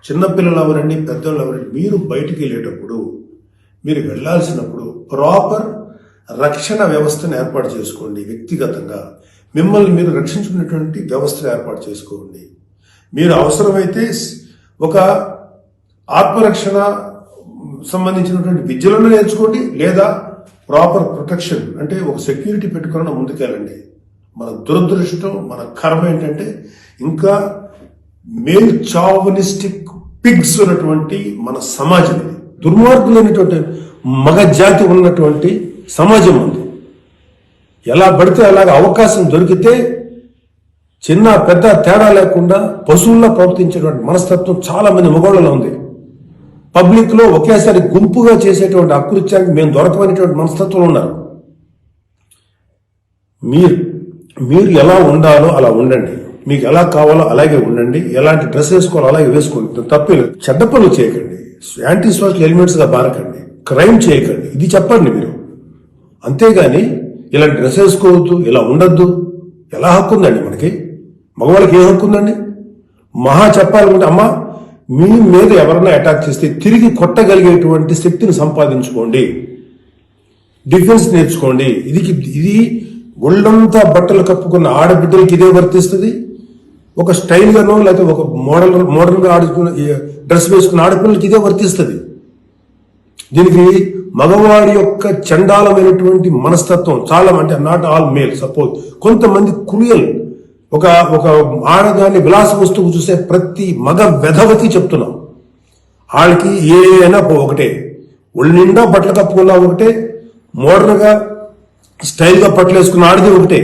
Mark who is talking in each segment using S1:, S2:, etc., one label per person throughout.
S1: చిన్నపిల్లలు ఎవరండి, పెద్దలు ఎవరండి, మీరు బయటికి వెళ్ళేటప్పుడు, మీరు వెళ్ళాల్సినప్పుడు ప్రాపర్ రక్షణ వ్యవస్థను ఏర్పాటు చేసుకోండి. వ్యక్తిగతంగా మిమ్మల్ని మీరు రక్షించుకునేటువంటి వ్యవస్థను ఏర్పాటు చేసుకోండి. మీరు అవసరమైతే ఒక ఆత్మరక్షణ సంబంధించినటువంటి విద్యలను నేర్చుకోండి, లేదా ప్రాపర్ ప్రొటెక్షన్ అంటే ఒక సెక్యూరిటీ పెట్టుకున్న ముందుకెళ్ళండి. మన దురదృష్టం, మన కర్మ ఏంటంటే ఇంకా మేల్ చావనిస్టిక్ పిగ్స్ ఉన్నటువంటి మన సమాజం ఇది. దుర్మార్గులైనటువంటి మగ జాతి ఉన్నటువంటి సమాజం ఉంది. ఎలా పడితే అలాగ అవకాశం దొరికితే చిన్న పెద్ద తేడా లేకుండా పశువుల్లో ప్రవర్తించేటువంటి మనస్తత్వం చాలా మంది మగవాళ్ళలో ఉంది. పబ్లిక్ లో ఒకేసారి గుంపుగా చేసేటువంటి అకృత్యానికి మేము దొరకమైనటువంటి మనస్తత్వం ఉన్నారు. మీరు ఎలా ఉండాలో అలా ఉండండి, మీకు ఎలా కావాలో అలాగే ఉండండి, ఎలాంటి డ్రెస్ వేసుకోవాలో అలాగే వేసుకోండి. తప్పలేదు. చెడ్డ పనులు చేయకండి, యాంటీ సోషల్ ఎలిమెంట్స్ గా మారకండి, క్రైమ్ చేయకండి, ఇది చెప్పండి మీరు. అంతేగాని ఇలాంటి డ్రెస్ వేసుకోవద్దు, ఇలా ఉండద్దు, ఎలా హక్కు ఉందండి మనకి? మగవాళ్ళకి ఏ హక్కు ఉందండి? మహా చెప్పాలనుకుంటే అమ్మా మీ మీద ఎవరైనా అటాక్ చేస్తే తిరిగి కొట్టగలిగేటువంటి శక్తిని సంపాదించుకోండి, డిఫెన్స్ నేర్చుకోండి. ఇది ఒళ్ళంతా బట్టలు కప్పుకున్న ఆడబిడ్డలకి ఇదే వర్తిస్తుంది. ఒక స్టైల్ గానో లేకపోతే ఒక మోడల్ గా ఆడుకున్న డ్రెస్ వేసుకున్న ఆడపిల్లలకి ఇదే వర్తిస్తుంది. దీనికి మగవాడి యొక్క చండాలమైనటువంటి మనస్తత్వం చాలా, అంటే నాట్ ఆల్ మేల్, సపోజ్ కొంతమంది క్రూయల్, ఒక ఆడదాన్ని విలాస వస్తువు చూసే ప్రతి మగ వెధవకి చెప్తున్నాం, వాళ్ళకి ఏదైనా ఒకటే, ఒళ్ళు నిండా బట్టలు కప్పుకున్నా ఒకటే, మోడర్న్ గా స్టైల్ గా బట్టలు వేసుకున్న ఆడది ఒకటే.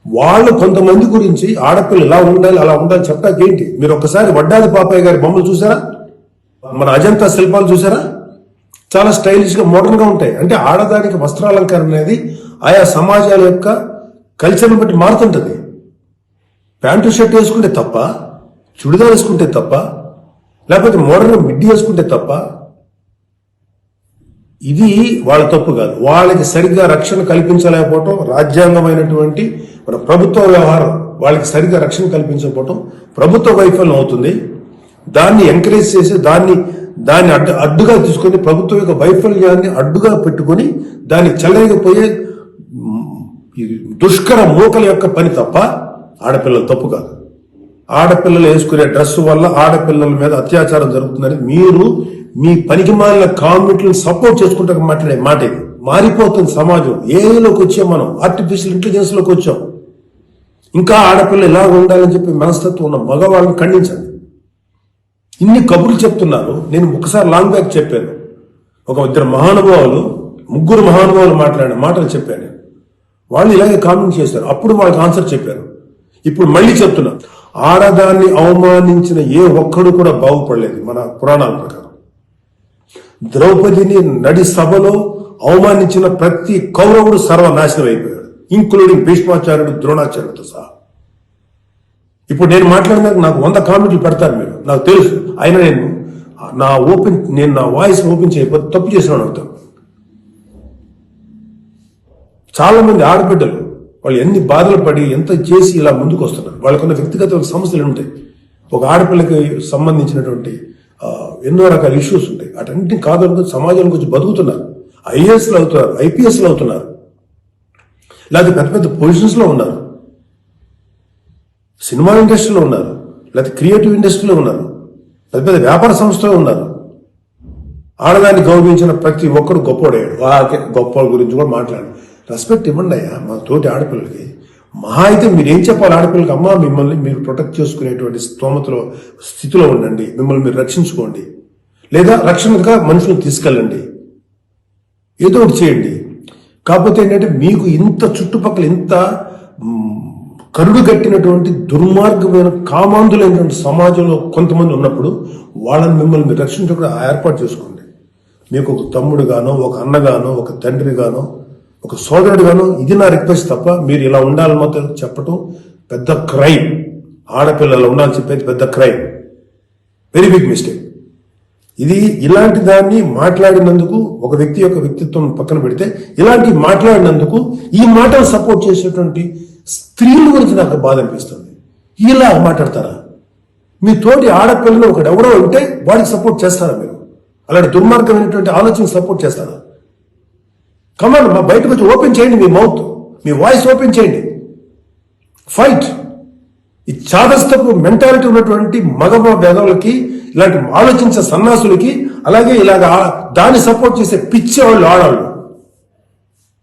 S1: వాళ్ళు కొంతమంది గురించి ఆడపిల్లలు ఇలా ఉండాలి అలా ఉండాలి చెప్పాకేంటి? మీరు ఒక్కసారి వడ్డాది పాపయ్య గారి బొమ్మలు చూసారా? మన అజంతా శిల్పాలు చూసారా? చాలా స్టైలిష్ గా మోడర్న్ గా ఉంటాయి. అంటే ఆడదానికి వస్త్రాలంకరణ అనేది ఆయా సమాజాల యొక్క కల్చర్ని బట్టి మారుతుంటది. ప్యాంటు షర్ట్ వేసుకుంటే తప్ప, చుడిదార్ వేసుకుంటే తప్ప, లేకపోతే మోడర్న్ మిడ్డీ వేసుకుంటే తప్ప, ఇది వాళ్ళ తప్పు కాదు. వాళ్ళకి సరిగ్గా రక్షణ కల్పించలేకపోవటం, రాజ్యాంగమైనటువంటి మన ప్రభుత్వ వ్యవహారం వాళ్ళకి సరిగ్గా రక్షణ కల్పించకపోవటం ప్రభుత్వ వైఫల్యం అవుతుంది. దాన్ని ఎంకరేజ్ చేసి దాన్ని అడ్డుగా తీసుకొని ప్రభుత్వం యొక్క వైఫల్యాన్ని అడ్డుగా పెట్టుకొని దాన్ని చెల్లకపోయే దుష్కర మూకల యొక్క పని తప్ప ఆడపిల్లల తప్పు కాదు. ఆడపిల్లలు వేసుకునే డ్రెస్సు వల్ల ఆడపిల్లల మీద అత్యాచారం జరుగుతుందని మీరు మీ పనికి మాలిన కామెంట్లను సపోర్ట్ చేసుకుంటే మాట్లాడే మాట ఇది. మారిపోతుంది సమాజం. ఏలోకి వచ్చాం మనం, ఆర్టిఫిషియల్ ఇంటెలిజెన్స్ లోకి వచ్చాం. ఇంకా ఆడపిల్ల ఇలా ఉండాలని చెప్పి మనస్తత్వం ఉన్న మగవాళ్ళని ఖండించండి. ఇన్ని కబుర్లు చెప్తున్నారు. నేను ఒకసారి లాంగ్ బ్యాక్ చెప్పాను, ముగ్గురు మహానుభావులు మాట్లాడిన మాటలు చెప్పాను. వాళ్ళు ఇలాగే కామెంట్ చేశారు. అప్పుడు వాళ్ళకి ఆన్సర్ చెప్పాను. ఇప్పుడు మళ్ళీ చెప్తున్నా, ఆడదాన్ని అవమానించిన ఏ ఒక్కడు కూడా బాగుపడలేదు మన పురాణాల ప్రకారం. ద్రౌపదిని నడి సభలో అవమానించిన ప్రతి కౌరవుడు సర్వనాశనం అయిపోయాడు, ఇంక్లూడింగ్ భీష్మాచార్యుడు, ద్రోణాచార్యుడితో సహా. ఇప్పుడు నేను మాట్లాడినాక నాకు 100 కామెంట్లు పెడతారు మీరు, నాకు తెలుసు. అయినా నేను నా వాయిస్ ఓపెన్ చేయకపోతే తప్పు చేసిన అవుతాను. చాలా మంది ఆడబిడ్డలు వాళ్ళు ఎన్ని బాధలు పడి ఎంత చేసి ఇలా ముందుకు వస్తున్నారు. వాళ్ళకున్న వ్యక్తిగత సమస్యలు ఉంటాయి. ఒక ఆడపిల్లకి సంబంధించినటువంటి ఎన్నో రకాల ఇష్యూస్ ఉంటాయి. అటన్నింటినీ కాదనుకుని సమాజంలో కొంచెం బతుకుతున్నారు. ఐఏఎస్లు అవుతున్నారు, ఐపీఎస్లు అవుతున్నారు, లేకపోతే పెద్ద పెద్ద పొజిషన్స్ లో ఉన్నారు, సినిమా ఇండస్ట్రీలో ఉన్నారు, లేకపోతే క్రియేటివ్ ఇండస్ట్రీలో ఉన్నారు, పెద్ద పెద్ద వ్యాపార సంస్థలో ఉన్నారు. ఆడదాన్ని గౌరవించిన ప్రతి ఒక్కరు గొప్పోడయ్యాడు. గొప్ప గురించి కూడా మాట్లాడారు. రెస్పెక్ట్ ఇవ్వండి అయ్యా మా తోటి ఆడపిల్లలకి. మహా అయితే మీరేం చెప్పాలి ఆడపిల్లలకి? అమ్మా మిమ్మల్ని మీరు ప్రొటెక్ట్ చేసుకునేటువంటి స్థితిలో ఉండండి, మిమ్మల్ని మీరు రక్షించుకోండి, లేదా రక్షణగా మనుషులను తీసుకెళ్ళండి, ఏదో ఒకటి చేయండి. కాకపోతే ఏంటంటే మీకు ఇంత చుట్టుపక్కల ఇంత కరుడు కట్టినటువంటి దుర్మార్గమైన కామాంధులైనటువంటి సమాజంలో కొంతమంది ఉన్నప్పుడు వాళ్ళని మిమ్మల్ని మీరు రక్షించకుండా ఏర్పాటు చేసుకోండి. మీకు ఒక తమ్ముడు గానో, ఒక అన్నగానో, ఒక తండ్రి గానో, ఒక సోదరుడు గాను ఇది నా రిక్వెస్ట్ తప్ప మీరు ఇలా ఉండాలని మాత్రం చెప్పటం పెద్ద క్రైమ్. ఆడపిల్లలు ఉండాలని చెప్పేది పెద్ద క్రైమ్, వెరీ బిగ్ మిస్టేక్. ఇలాంటి దాన్ని మాట్లాడినందుకు ఒక వ్యక్తి యొక్క వ్యక్తిత్వం పక్కన పెడితే ఇలాంటి మాట్లాడినందుకు ఈ మాటలు సపోర్ట్ చేసేటువంటి స్త్రీల గురించి నాకు బాధ అనిపిస్తుంది. ఇలా మాట్లాడతారా? మీ తోటి ఆడపిల్లని ఒకటి ఎవడో ఉంటే వాడికి సపోర్ట్ చేస్తారా మీరు? అలాంటి దుర్మార్గమైనటువంటి ఆలోచన సపోర్ట్ చేస్తారా? కమాండ్ మా బయటకు వచ్చి ఓపెన్ చేయండి, మీ మౌత్, మీ వాయిస్ ఓపెన్ చేయండి, ఫైట్. ఈ చాదస్తపు మెంటాలిటీ ఉన్నటువంటి మగ వేదవులకి, ఇలాంటి ఆలోచించే సన్నాసులకి, అలాగే ఇలాగ దాన్ని సపోర్ట్ చేసే పిచ్చే వాళ్ళు ఆడవాళ్ళు,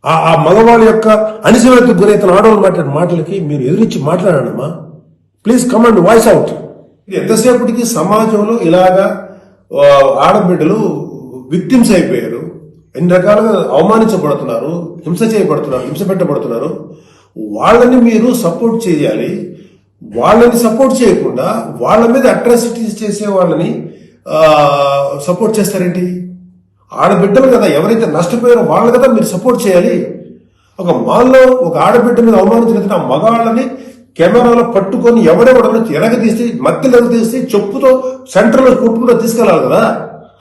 S1: ఆ మగవాళ్ళ యొక్క అణిచివేతకు గురైతున్న ఆడవాళ్ళు మాట్లాడే మాటలకి మీరు ఎదురించి మాట్లాడమ్మా. Please command voice out. ఎంతసేపటికి సమాజంలో ఇలాగా ఆడబిడ్డలు విక్టిమ్స్ అయిపోయారు, ఎన్ని రకాలుగా అవమానించబడుతున్నారు, హింస చేయబడుతున్నారు, హింస పెట్టబడుతున్నారు. వాళ్ళని మీరు సపోర్ట్ చేయాలి. వాళ్ళని సపోర్ట్ చేయకుండా వాళ్ళ మీద అట్రాసిటీస్ చేసే వాళ్ళని సపోర్ట్ చేస్తారేంటి? ఆడబిడ్డలు కదా, ఎవరైతే నష్టపోయారో వాళ్ళు కదా మీరు సపోర్ట్ చేయాలి. ఒక మాల్లో ఒక ఆడబిడ్డ మీద అవమానించిన ఆ మగవాళ్ళని కెమెరాలో పట్టుకొని ఎవడెవడని ఎరగదీసి మత్తలు ఎరగదీసి చెప్పుతో సెంటర్లో కొట్టుకుంటూ తీసుకెళ్ళాలి కదా.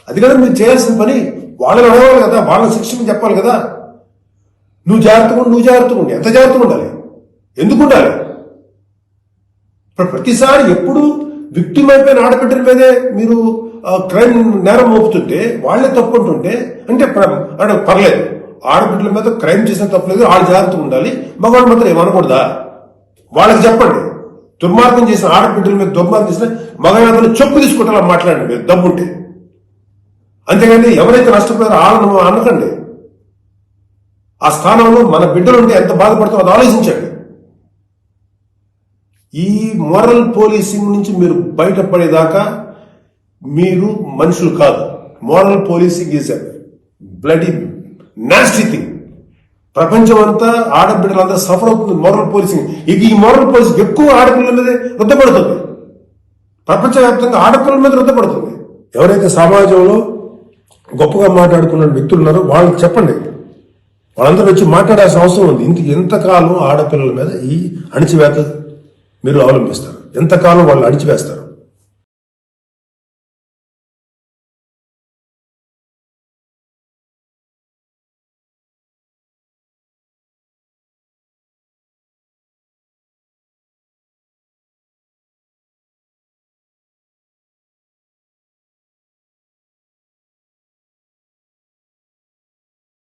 S1: అది కదా మీరు చేయాల్సిన పని. వాళ్ళని అడగాలి కదా, వాళ్ళని శిక్షణ చెప్పాలి కదా. నువ్వు జాగ్రత్తగా ఉండి ఎంత జాగ్రత్తగా ఉండాలి, ఎందుకు ఉండాలి? ఇప్పుడు ప్రతిసారి ఎప్పుడు విక్టిమ్ అయిపోయిన ఆడబిడ్డల మీదే మీరు క్రైమ్ నేరం మోపుతుంటే, వాళ్ళే తప్పుంటుంటే అంటే పర్లేదు, ఆడబిడ్డల మీద క్రైమ్ చేసిన తప్పలేదు, వాళ్ళు జాగ్రత్తగా ఉండాలి, మగవాళ్ళు మాత్రం ఏమనకూడదా? వాళ్ళకి చెప్పండి. దుర్మార్గం చేసిన ఆడబిడ్డల మీద దుర్మార్గం చేసిన మగవాళ్ళని చెప్పు తీసుకుంటా మాట్లాడండి మీరు దమ్ముంటే. అంతేగాని ఎవరైతే నష్టపోయారో వాళ్ళను అనకండి. ఆ స్థానంలో మన బిడ్డలు ఉంటే ఎంత బాధపడుతుందో అది ఆలోచించండి. ఈ మోరల్ పోలీసింగ్ నుంచి మీరు బయటపడేదాకా మీరు మనుషులు కాదు. Moral policing is a bloody nasty thing. ప్రపంచం అంతా ఆడబిడ్డలంతా సఫర్ అవుతుంది మోరల్ పోలీసింగ్. ఈ మోరల్ పోలీసింగ్ ఎక్కువ ఆడపిల్లల మీద రుద్దపడుతుంది. ప్రపంచవ్యాప్తంగా ఆడపిల్లల మీద రుద్దపడుతుంది. ఎవరైతే సమాజంలో గొప్పగా మాట్లాడుకున్న వ్యక్తులు ఉన్నారో వాళ్ళకి చెప్పండి. వాళ్ళందరూ వచ్చి మాట్లాడాల్సిన అవసరం ఉంది. ఎంతకాలం ఆడపిల్లల మీద ఈ అణిచివేత మీరు అవలంబిస్తారు? ఎంతకాలం వాళ్ళు అణిచివేస్తారు?